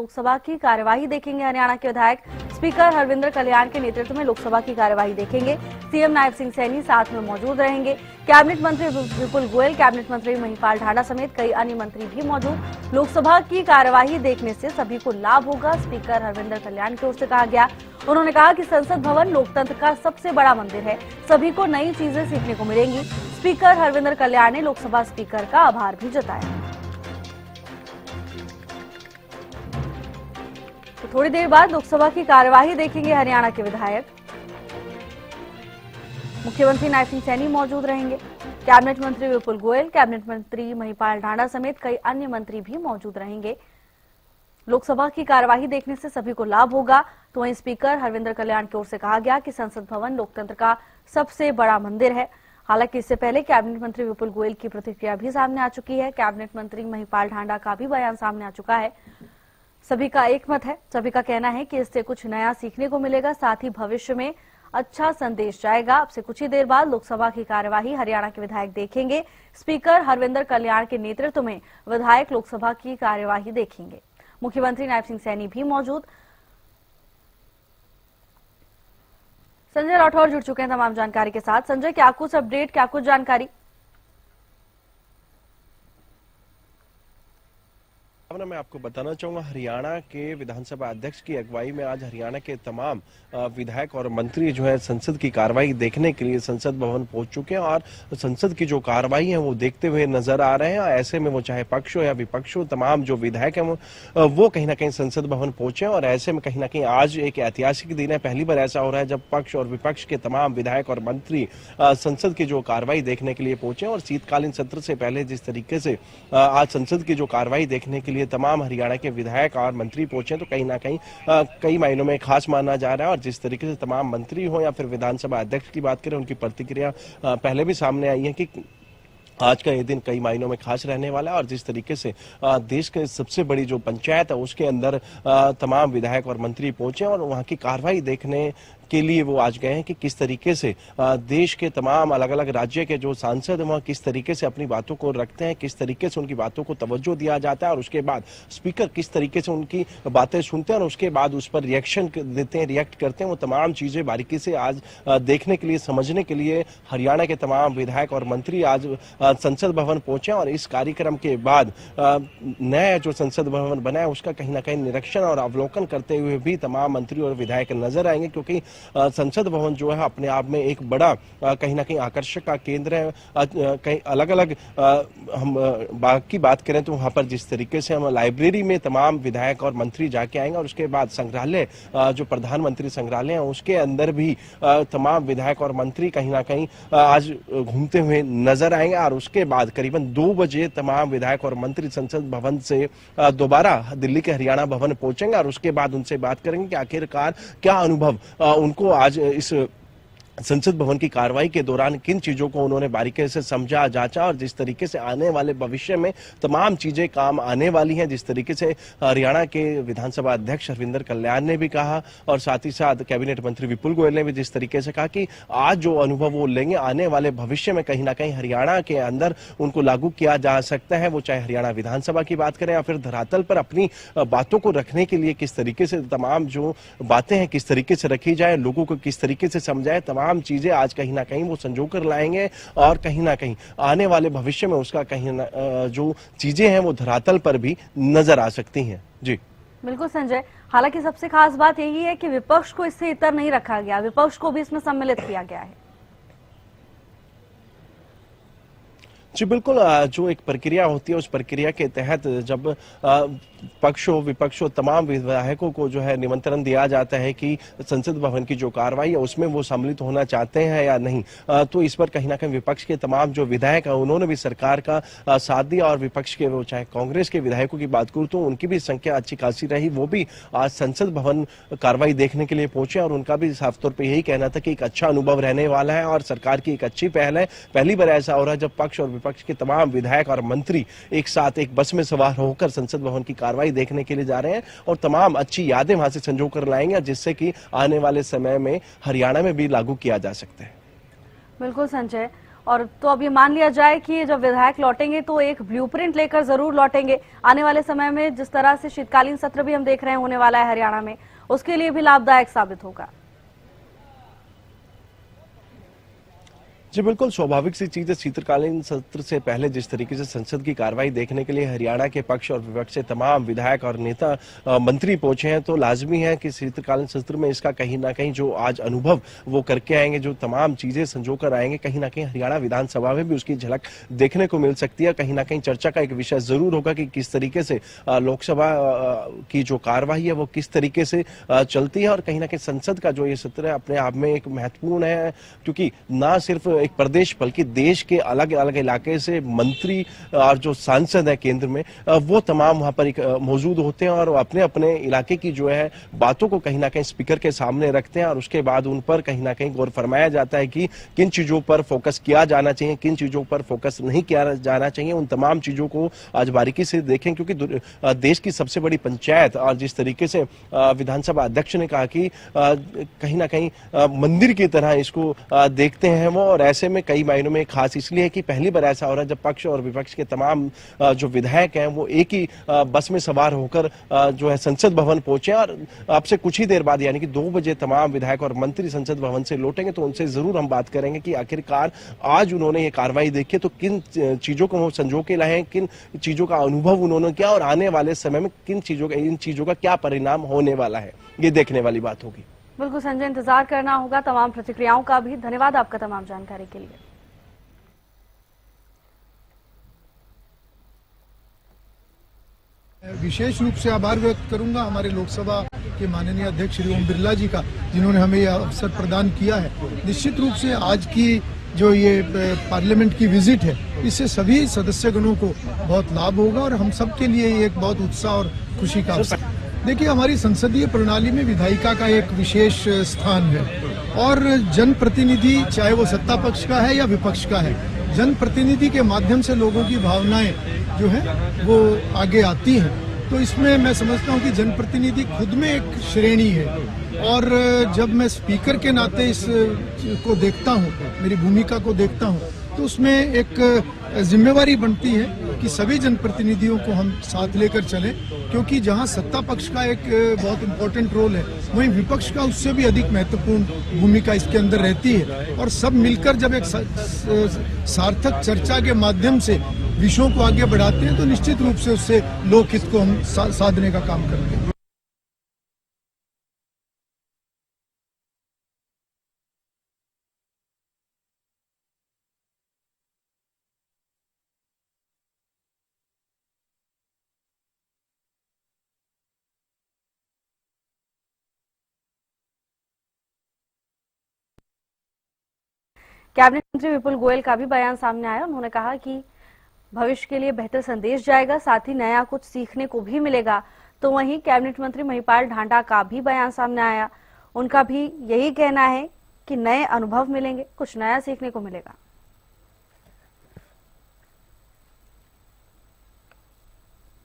लोकसभा की कार्यवाही देखेंगे हरियाणा के विधायक। स्पीकर हरविंदर कल्याण के नेतृत्व में लोकसभा की कार्यवाही देखेंगे। सीएम नायब सिंह सैनी साथ में मौजूद रहेंगे। कैबिनेट मंत्री विपुल गोयल, कैबिनेट मंत्री महिपाल ढांडा समेत कई अन्य मंत्री भी मौजूद। लोकसभा की कार्यवाही देखने से सभी को लाभ होगा, स्पीकर हरविंदर कल्याण की ओर से कहा गया। उन्होंने कहा कि संसद भवन लोकतंत्र का सबसे बड़ा मंदिर है, सभी को नई चीजें सीखने को मिलेंगी। स्पीकर हरविंदर कल्याण ने लोकसभा स्पीकर का आभार भी जताया। तो थोड़ी देर बाद लोकसभा की कार्यवाही देखेंगे हरियाणा के विधायक। मुख्यमंत्री नायब सिंह सैनी मौजूद रहेंगे। कैबिनेट मंत्री विपुल गोयल, कैबिनेट मंत्री महिपाल ढांडा समेत कई अन्य मंत्री भी मौजूद रहेंगे। लोकसभा की कार्यवाही देखने से सभी को लाभ होगा। तो वहीं स्पीकर हरविंदर कल्याण की ओर से कहा गया कि संसद भवन लोकतंत्र का सबसे बड़ा मंदिर है। हालांकि इससे पहले कैबिनेट मंत्री विपुल गोयल की प्रतिक्रिया भी सामने आ चुकी है। कैबिनेट मंत्री महिपाल ढांडा का भी बयान सामने आ चुका है। सभी का एक मत है, सभी का कहना है कि इससे कुछ नया सीखने को मिलेगा, साथ ही भविष्य में अच्छा संदेश जाएगा। अब से कुछ ही देर बाद लोकसभा की कार्यवाही हरियाणा के विधायक देखेंगे। स्पीकर हरविंदर कल्याण के नेतृत्व में विधायक लोकसभा की कार्यवाही देखेंगे। मुख्यमंत्री नायब सिंह सैनी भी मौजूद। संजय राठौर जुड़ चुके हैं तमाम जानकारी के साथ। संजय, क्या कुछ अपडेट, क्या कुछ जानकारी? मैं आपको बताना चाहूंगा, हरियाणा के विधानसभा अध्यक्ष की अगुवाई में आज हरियाणा के तमाम विधायक और मंत्री जो है संसद की कार्रवाई देखने के लिए संसद भवन पहुंच चुके हैं और संसद की जो कार्रवाई है वो देखते हुए नजर आ रहे हैं। ऐसे में वो चाहे पक्ष हो या विपक्ष हो, तमाम जो विधायक हैं वो कहीं ना कहीं संसद भवन पहुंचे। और ऐसे में कहीं ना कहीं आज एक ऐतिहासिक दिन है। पहली बार ऐसा हो रहा है जब पक्ष और विपक्ष के तमाम विधायक और मंत्री संसद की जो कार्रवाई देखने के लिए पहुंचे। और शीतकालीन सत्र से पहले जिस तरीके से आज संसद की जो कार्रवाई देखने के लिए तमाम हरियाणा के विधायक और मंत्री पहुंचे, तो कहीं ना कहीं कई मायनों में खास माना जा रहा है। और जिस तरीके से तमाम मंत्री हो या फिर विधानसभा अध्यक्ष की बात करें, उनकी प्रतिक्रिया पहले भी सामने आई है कि आज का ये दिन कई मायनों में खास रहने वाला है। और जिस तरीके से देश के सबसे बड़ी जो पंचायत है उसके अंदर तमाम विधायक और मंत्री पहुंचे और वहां की कार्रवाई देखने के लिए वो आज गए हैं कि किस तरीके से देश के तमाम अलग अलग राज्य के जो सांसद हैं वह किस तरीके से अपनी बातों को रखते हैं, किस तरीके से उनकी बातों को तवज्जो दिया जाता है और उसके बाद स्पीकर किस तरीके से उनकी बातें सुनते हैं और उसके बाद उस पर रिएक्शन देते हैं, रिएक्ट करते हैं। वो तमाम चीजें बारीकी से आज देखने के लिए, समझने के लिए हरियाणा के तमाम विधायक और मंत्री आज संसद भवन पहुंचे। और इस कार्यक्रम के बाद नया जो संसद भवन बना है उसका कहीं ना कहीं निरीक्षण और अवलोकन करते हुए भी तमाम मंत्री और विधायक नजर आएंगे, क्योंकि संसद भवन जो है अपने आप में एक बड़ा कहीं ना कहीं आकर्षक का केंद्र है। कहीं अलग अलग हम बाकी बात करें तो वहां पर जिस तरीके से हम लाइब्रेरी में तमाम विधायक और मंत्री जाके आएंगे और उसके बाद संग्रहालय जो प्रधानमंत्री संग्रहालय है उसके अंदर भी तमाम विधायक और मंत्री कहीं ना कहीं आज घूमते हुए नजर आएंगे। और उसके बाद करीबन 2 बजे तमाम विधायक और मंत्री संसद भवन से दोबारा दिल्ली के हरियाणा भवन पहुंचेंगे और उसके बाद उनसे बात करेंगे कि आखिरकार क्या अनुभव उनको आज इस संसद भवन की कार्रवाई के दौरान किन चीजों को उन्होंने बारीकी से समझा, जांचा और जिस तरीके से आने वाले भविष्य में तमाम चीजें काम आने वाली हैं। जिस तरीके से हरियाणा के विधानसभा अध्यक्ष हरविंदर कल्याण ने भी कहा और साथ ही साथ कैबिनेट मंत्री विपुल गोयल ने भी जिस तरीके से कहा कि आज जो अनुभव वो लेंगे आने वाले भविष्य में कहीं ना कहीं हरियाणा के अंदर उनको लागू किया जा सकता है। वो चाहे हरियाणा विधानसभा की बात करें या फिर धरातल पर अपनी बातों को रखने के लिए किस तरीके से तमाम जो बातें हैं किस तरीके से रखी जाए, लोगों को किस तरीके से समझाए, तमाम चीजें आज कहीं ना कहीं वो संजो कर लाएंगे और कहीं ना कहीं आने वाले भविष्य में उसका कहीं जो चीजें हैं वो धरातल पर भी नजर आ सकती हैं। जी बिल्कुल संजय, हालांकि सबसे खास बात यही है कि विपक्ष को इससे इतर नहीं रखा गया, विपक्ष को भी इसमें सम्मिलित किया गया है। जी बिल्कुल, जो एक प्रक्रिया होती है उस प्रक्रिया के तहत जब पक्ष हो विपक्ष हो तमाम विधायकों को जो है निमंत्रण दिया जाता है कि संसद भवन की जो कार्रवाई है उसमें वो सम्मिलित होना चाहते हैं या नहीं, तो इस पर कहीं ना कहीं विपक्ष के तमाम जो विधायक हैं उन्होंने भी सरकार का साथ दिया। और विपक्ष के वो चाहे कांग्रेस के विधायकों की बात करूं तो उनकी भी संख्या अच्छी खासी रही, वो भी आज संसद भवन कार्रवाई देखने के लिए पहुंचे और उनका भी साफ तौर पर यही कहना था कि एक अच्छा अनुभव रहने वाला है और सरकार की एक अच्छी पहल है। पहली बार ऐसा हो रहा है जब पक्ष और विपक्ष के तमाम विधायक और मंत्री एक साथ एक बस में सवार होकर संसद भवन की कार्रवाई देखने के लिए जा रहे हैं और तमाम अच्छी यादें वहां से संजो कर लाएंगे जिससे कि आने वाले समय में हरियाणा में भी लागू किया जा सकता है। बिल्कुल संजय, और तो अब ये मान लिया जाए कि जब विधायक लौटेंगे तो एक ब्लूप्रिंट लेकर जरूर लौटेंगे। आने वाले समय में जिस तरह से शीतकालीन सत्र भी हम देख रहे हैं होने वाला है हरियाणा में, उसके लिए भी लाभदायक साबित होगा। जी बिल्कुल, स्वाभाविक सी चीज है। शीतकालीन सत्र से पहले जिस तरीके से संसद की कार्रवाई देखने के लिए हरियाणा के पक्ष और विपक्ष से तमाम विधायक और नेता मंत्री पहुंचे हैं, तो लाजमी है कि शीतकालीन सत्र में इसका कहीं ना कहीं जो आज अनुभव वो करके आएंगे, जो तमाम चीजें संजो कर आएंगे, कहीं ना कहीं हरियाणा विधानसभा में भी उसकी झलक देखने को मिल सकती है। कहीं ना कहीं चर्चा का एक विषय जरूर होगा कि किस तरीके से लोकसभा की जो कार्रवाई है वो किस तरीके से चलती है। और कहीं ना कहीं संसद का जो ये सत्र है अपने आप में एक महत्वपूर्ण है, क्योंकि ना सिर्फ एक प्रदेश बल्कि देश के अलग अलग इलाके से मंत्री और जो सांसद है केंद्र में, वो तमाम वहां पर मौजूद होते हैं और अपने अपने इलाके की जो है बातों को कहीं ना कहीं स्पीकर के सामने रखते हैं और उसके बाद उन पर कहीं ना कहीं गौर फरमाया जाता है कि किन चीजों पर फोकस किया जाना चाहिए, किन चीजों पर फोकस नहीं किया जाना चाहिए। उन तमाम चीजों को आज बारीकी से देखें, क्योंकि देश की सबसे बड़ी पंचायत और जिस तरीके से विधानसभा अध्यक्ष ने कहा कि कहीं ना कहीं मंदिर की तरह इसको देखते हैं वो, और ऐसे में कई मायनों में खास इसलिए है कि पहली बार ऐसा हो रहा है जब पक्ष और विपक्ष के तमाम जो विधायक हैं वो एक ही बस में सवार होकर जो है संसद भवन पहुंचे। और अब से कुछ ही देर बाद यानी कि 2 बजे तमाम विधायक और मंत्री संसद भवन से लौटेंगे, तो उनसे जरूर हम बात करेंगे कि आखिरकार आज उन्होंने ये कार्रवाई देखी तो किन चीजों को वो संजो के लाए, किन चीजों का अनुभव उन्होंने किया और आने वाले समय में इन चीजों का क्या परिणाम होने वाला है, ये देखने वाली बात होगी। बिल्कुल संजय, इंतजार करना होगा तमाम प्रतिक्रियाओं का भी। धन्यवाद आपका तमाम जानकारी के लिए। विशेष रूप से आभार व्यक्त करूंगा हमारे लोकसभा के माननीय अध्यक्ष श्री ओम बिरला जी का, जिन्होंने हमें यह अवसर प्रदान किया है। निश्चित रूप से आज की जो ये पार्लियामेंट की विजिट है, इससे सभी सदस्यगणों को बहुत लाभ होगा और हम सब के लिए ये एक बहुत उत्साह और खुशी का अवसर। देखिए, हमारी संसदीय प्रणाली में विधायिका का एक विशेष स्थान है और जनप्रतिनिधि, चाहे वो सत्ता पक्ष का है या विपक्ष का है, जनप्रतिनिधि के माध्यम से लोगों की भावनाएं जो है वो आगे आती हैं। तो इसमें मैं समझता हूँ कि जनप्रतिनिधि खुद में एक श्रेणी है और जब मैं स्पीकर के नाते इस को देखता हूँ, मेरी भूमिका को देखता हूँ, तो उसमें एक जिम्मेवारी बनती है कि सभी जनप्रतिनिधियों को हम साथ लेकर चलें, क्योंकि जहां सत्ता पक्ष का एक बहुत इम्पोर्टेंट रोल है, वहीं विपक्ष का उससे भी अधिक महत्वपूर्ण भूमिका इसके अंदर रहती है। और सब मिलकर जब एक सार्थक चर्चा के माध्यम से विषयों को आगे बढ़ाते हैं तो निश्चित रूप से उससे लोकहित को हम साधने का काम करते हैं। कैबिनेट मंत्री विपुल गोयल का भी बयान सामने आया। उन्होंने कहा कि भविष्य के लिए बेहतर संदेश जाएगा, साथ ही नया कुछ सीखने को भी मिलेगा। तो वहीं कैबिनेट मंत्री महिपाल ढांडा का भी बयान सामने आया। उनका भी यही कहना है कि नए अनुभव मिलेंगे, कुछ नया सीखने को मिलेगा।